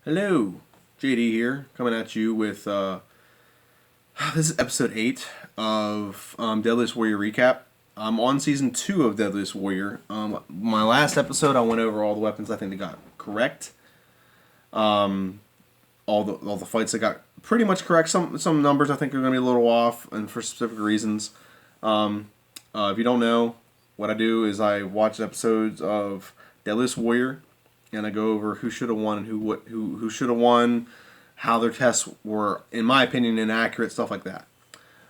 Hello, JD here, coming at you with this is episode 8 of Deadliest Warrior recap. I'm on season 2 of Deadliest Warrior. My last episode, I went over all the weapons I think they got correct. All the fights I got pretty much correct. Some numbers I think are going to be a little off, and for specific reasons. If you don't know, what I do is I watch episodes of Deadliest Warrior, and I go over who should have won and who should have won, how their tests were, in my opinion, inaccurate, stuff like that.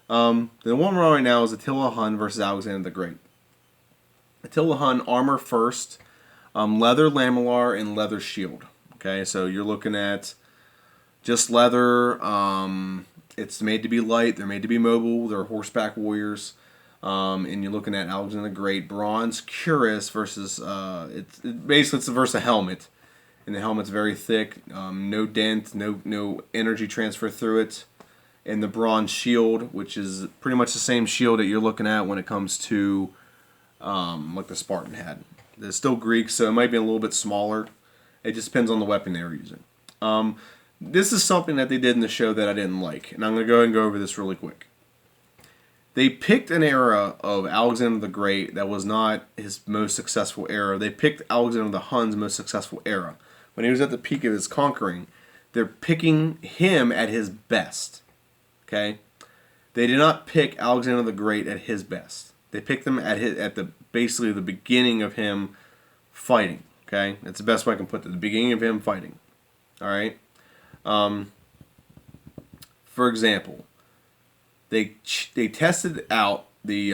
The one we're on right now is Attila Hun versus Alexander the Great. Attila Hun, armor first, leather lamellar and leather shield. Okay, so you're looking at just leather. It's made to be light. They're made to be mobile. They're horseback warriors. And you're looking at Alexander the Great, bronze cuirass versus it's versus a helmet, and the helmet's very thick, no dent, no energy transfer through it, and the bronze shield, which is pretty much the same shield that you're looking at when it comes to like the Spartan had. It's still Greek, so it might be a little bit smaller. It just depends on the weapon they were using. This is something that they did in the show that I didn't like, and I'm going to go ahead and go over this really quick. They picked an era of Alexander the Great that was not his most successful era. They picked Alexander the Hun's most successful era. When he was at the peak of his conquering, they're picking him at his best. Okay? They did not pick Alexander the Great at his best. They picked him at the basically the beginning of him fighting. Okay? That's the best way I can put it. The beginning of him fighting. All right? For example, they tested out the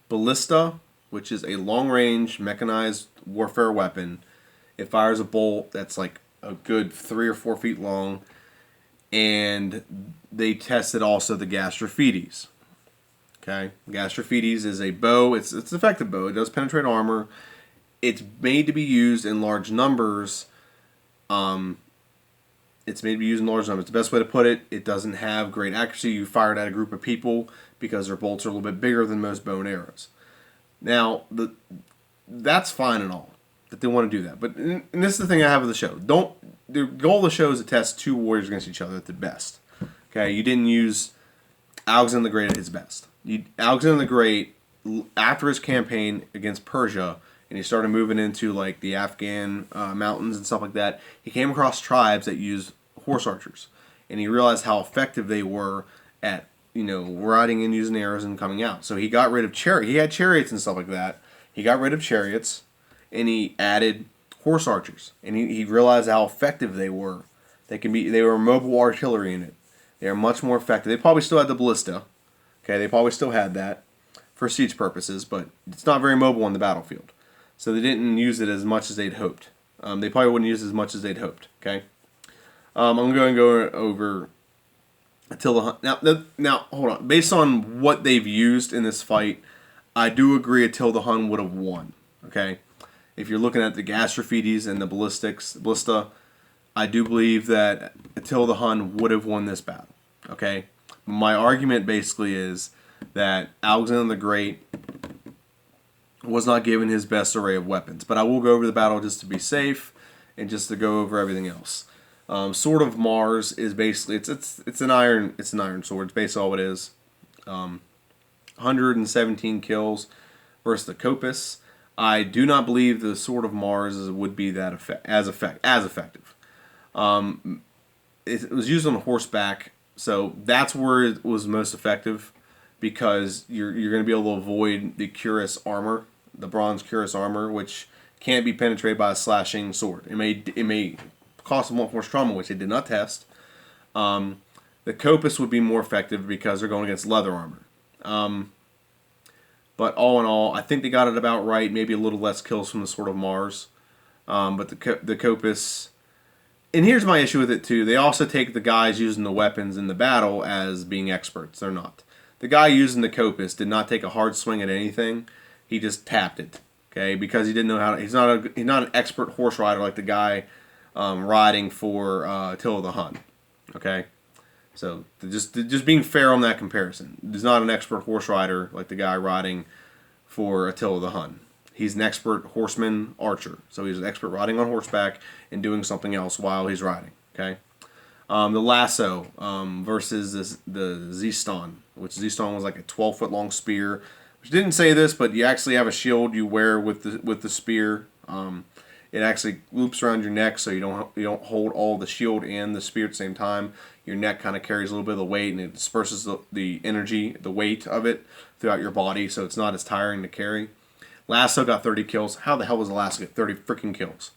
ballista, which is a long-range mechanized warfare weapon. It fires a bolt that's like a good 3 or 4 feet long, and they tested also the Gastrophetes. Okay, Gastrophetes is a bow. It's an effective bow. It does penetrate armor. It's made to be used in large numbers. It's made to be used in large numbers. The best way to put it, it doesn't have great accuracy. You fire it at a group of people because their bolts are a little bit bigger than most bow and arrows. Now, that's fine and all that they want to do that. But and this is the thing I have with the show. The goal of the show is to test two warriors against each other at the best. Okay, you didn't use Alexander the Great at his best. Alexander the Great, after his campaign against Persia, and he started moving into like the Afghan mountains and stuff like that, he came across tribes that used horse archers, and he realized how effective they were at riding and using arrows and coming out. So he got rid of He had chariots and stuff like that. He got rid of chariots, and he added horse archers, and he realized how effective they were. They were mobile artillery in it. They are much more effective. They probably still had the ballista. Okay, they probably still had that for siege purposes, but it's not very mobile on the battlefield. So they didn't use it as much as they'd hoped. They probably wouldn't use it as much as they'd hoped. Okay, I'm going to go over Attila Hun. Now, hold on. Based on what they've used in this fight, I do agree Attila Hun would have won. Okay, if you're looking at the Gastrophetes and the ballista, I do believe that Attila Hun would have won this battle. Okay, my argument basically is that Alexander the Great was not given his best array of weapons. But I will go over the battle just to be safe and just to go over everything else. Sword of Mars is basically it's an iron sword. It's basically all it is. 117 kills versus the Copus. I do not believe the Sword of Mars would be as effective. It was used on horseback, so that's where it was most effective, because you're going to be able to avoid the cuirass armor, the bronze cuirass armor, which can't be penetrated by a slashing sword. It may cost them 1 force trauma, which they did not test. The Copus would be more effective because they're going against leather armor. But all in all, I think they got it about right. Maybe a little less kills from the Sword of Mars. But the Copus... And here's my issue with it too. They also take the guys using the weapons in the battle as being experts. They're not. The guy using the Copus did not take a hard swing at anything. He just tapped it, okay? Because he didn't know how to. He's not an expert horse rider like the guy riding for Attila the Hun, okay? So just being fair on that comparison. He's not an expert horse rider like the guy riding for Attila the Hun. he's an expert horseman archer. So he's an expert riding on horseback and doing something else while he's riding. Okay. The lasso versus the Z-Ston, which Z-Ston was like a 12-foot long spear. Which didn't say this, but you actually have a shield you wear with the spear. It actually loops around your neck, so you don't hold all the shield and the spear at the same time. Your neck kind of carries a little bit of the weight, and it disperses the energy, the weight of it throughout your body, so it's not as tiring to carry. Lasso got 30 kills. How the hell does a lasso get 30 freaking kills?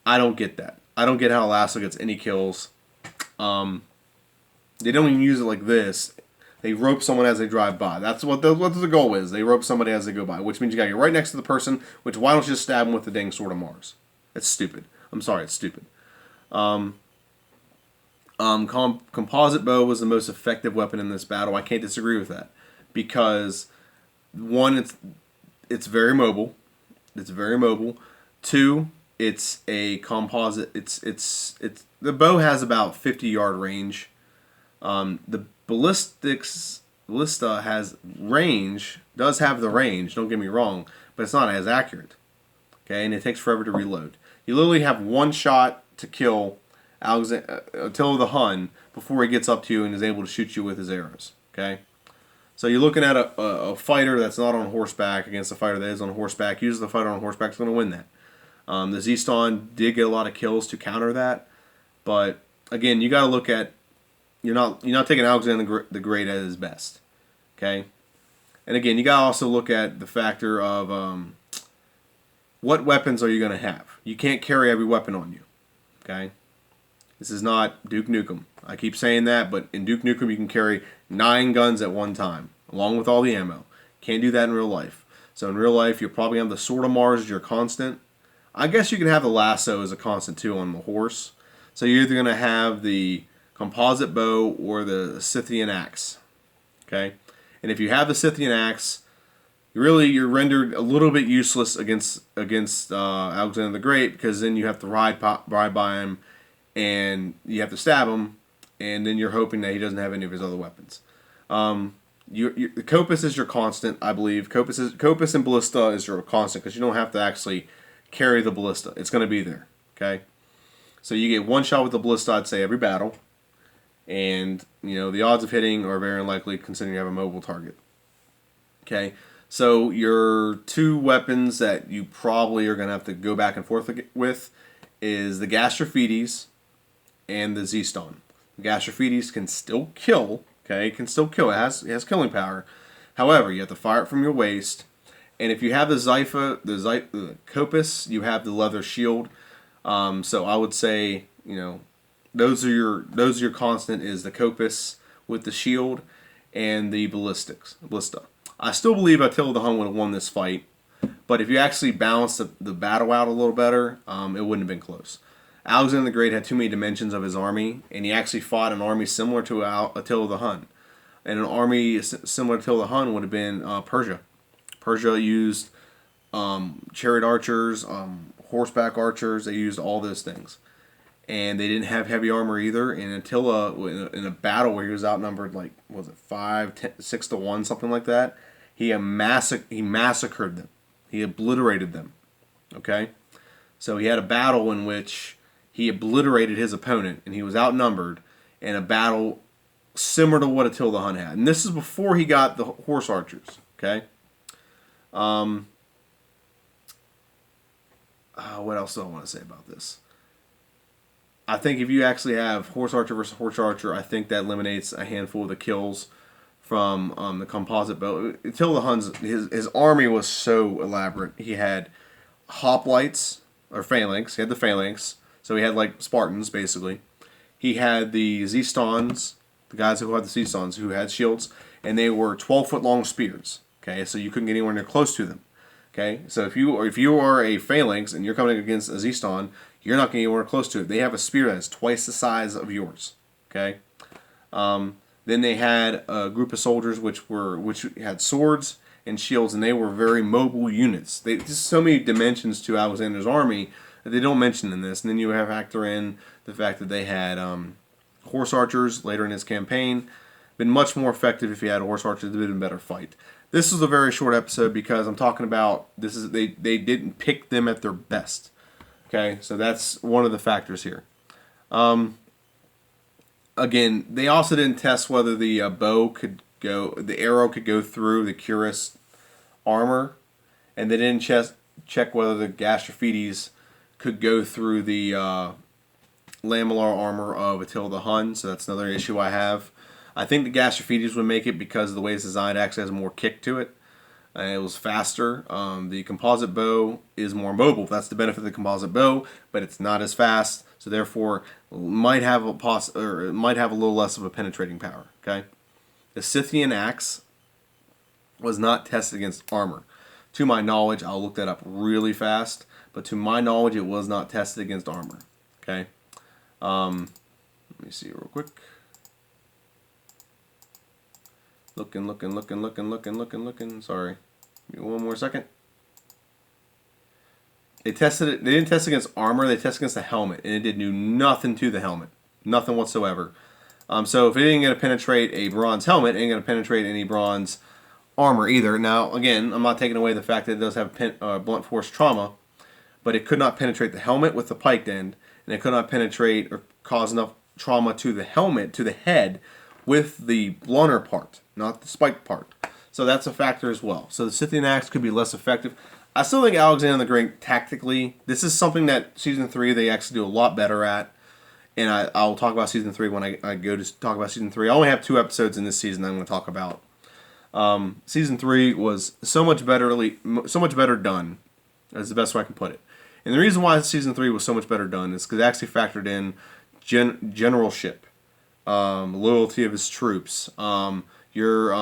I don't get that. I don't get how a lasso gets any kills. They don't even use it like this. They rope someone as they drive by. That's what the goal is. They rope somebody as they go by, which means you got to get right next to the person, which why don't you just stab them with the dang sword of Mars? It's stupid. I'm sorry, it's stupid. Composite bow was the most effective weapon in this battle. I can't disagree with that. Because, one, it's very mobile. It's very mobile. Two, it's a composite. It's the bow has about 50-yard range. The ballista has range, does have the range, don't get me wrong, but it's not as accurate. Okay, and it takes forever to reload. You literally have one shot to kill Attila the Hun before he gets up to you and is able to shoot you with his arrows. Okay, so you're looking at a fighter that's not on horseback against a fighter that is on horseback. Usually the fighter on horseback is going to win that. The Z-Ston did get a lot of kills to counter that, but again, you got to look at you're not taking Alexander the Great at his best, okay? And again, you got to also look at the factor of what weapons are you going to have. You can't carry every weapon on you, okay? This is not Duke Nukem. I keep saying that, but in Duke Nukem you can carry 9 guns at one time, along with all the ammo. Can't do that in real life. So in real life, you'll probably have the Sword of Mars as your constant. I guess you can have the lasso as a constant too on the horse. So you're either going to have the composite bow or the Scythian axe. Okay? And if you have the Scythian axe, you're rendered a little bit useless against Alexander the Great, because then you have to ride by him and you have to stab him, and then you're hoping that he doesn't have any of his other weapons. The Copus is your constant, I believe. Copus and Ballista is your constant, because you don't have to actually carry the Ballista. It's going to be there. Okay? So you get one shot with the Ballista, I'd say, every battle. And, the odds of hitting are very unlikely considering you have a mobile target. Okay? So your 2 weapons that you probably are going to have to go back and forth with is the Gastrophetes and the Z-Ston. The Gastrophetes can still kill. Okay? It can still kill. It has killing power. However, you have to fire it from your waist. And if you have the Copus, you have the leather shield. So I would say, those are your constant is the Copus with the shield and the Ballista. I still believe Attila the Hun would have won this fight, but if you actually balance the battle out a little better, it wouldn't have been close. Alexander the Great had too many dimensions of his army, and he actually fought an army similar to Attila the Hun. And an army similar to Attila the Hun would have been Persia. Persia used chariot archers, horseback archers. They used all those things. And they didn't have heavy armor either. And Attila, in a battle where he was outnumbered, 6 to 1, something like that, he massacred them. He obliterated them. Okay? So he had a battle in which he obliterated his opponent, and he was outnumbered in a battle similar to what Attila the Hun had. And this is before he got the horse archers. Okay? What else do I want to say about this? I think if you actually have horse archer versus horse archer, I think that eliminates a handful of the kills from the composite bow. Attila the Hun's his army was so elaborate. He had hoplites or phalanx. He had the phalanx, so he had like Spartans basically. He had the Z-Stons, the guys who had the Z-Stons who had shields, and they were 12-foot long spears. Okay, so you couldn't get anywhere near close to them. Okay, so if you are a phalanx and you're coming against a Z-Ston, you're not going to get anywhere close to it. They have a spear that is twice the size of yours. Okay. Then they had a group of soldiers which had swords and shields, and they were very mobile units. There's so many dimensions to Alexander's army that they don't mention in this. And then you have factor in the fact that they had horse archers later in his campaign. Been much more effective if you had horse archers. It would have been a better fight. This is a very short episode because I'm talking about they didn't pick them at their best. Okay, so that's one of the factors here. Again, they also didn't test whether the the arrow could go through the cuirass armor, and they didn't check whether the Gastrophetes could go through the lamellar armor of Attila the Hun. So that's another issue I have. I think the Gastrophetes would make it because the way it's designed actually has more kick to it. It was faster. The composite bow is more mobile. That's the benefit of the composite bow, but it's not as fast. So therefore, might have it might have a little less of a penetrating power. Okay, the Scythian axe was not tested against armor. To my knowledge, I'll look that up really fast. But to my knowledge, it was not tested against armor. Okay, let me see real quick. Looking. Sorry. Give me one more second. They tested it. They didn't test against armor. They tested against the helmet, and it did do nothing to the helmet, nothing whatsoever. So if it ain't gonna penetrate a bronze helmet, it ain't gonna penetrate any bronze armor either. Now, again, I'm not taking away the fact that it does have blunt force trauma, but it could not penetrate the helmet with the piked end, and it could not penetrate or cause enough trauma to the helmet, to the head, with the blunter part, not the spiked part. So that's a factor as well. So the Scythian axe could be less effective. I still think Alexander the Great, tactically, this is something that Season 3 they actually do a lot better at. And I'll talk about Season 3 when I go to talk about Season 3. I only have 2 episodes in this season I'm going to talk about. Season 3 was so much better done, is the best way I can put it. And the reason why Season 3 was so much better done is because it actually factored in generalship, loyalty of his troops, your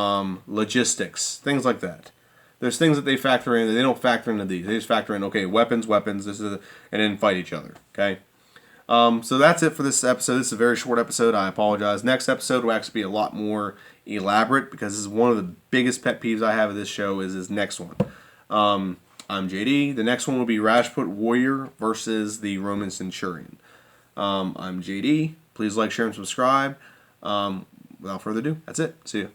logistics, things like that. There's things that they factor in that they don't factor into these. They just factor in, okay, weapons, and then fight each other. Okay. So that's it for this episode. This is a very short episode. I apologize. Next episode will actually be a lot more elaborate because this is one of the biggest pet peeves I have of this show is this next one. I'm JD. The next one will be Rajput Warrior versus the Roman Centurion. I'm JD. Please like, share, and subscribe. Without further ado, that's it. See you.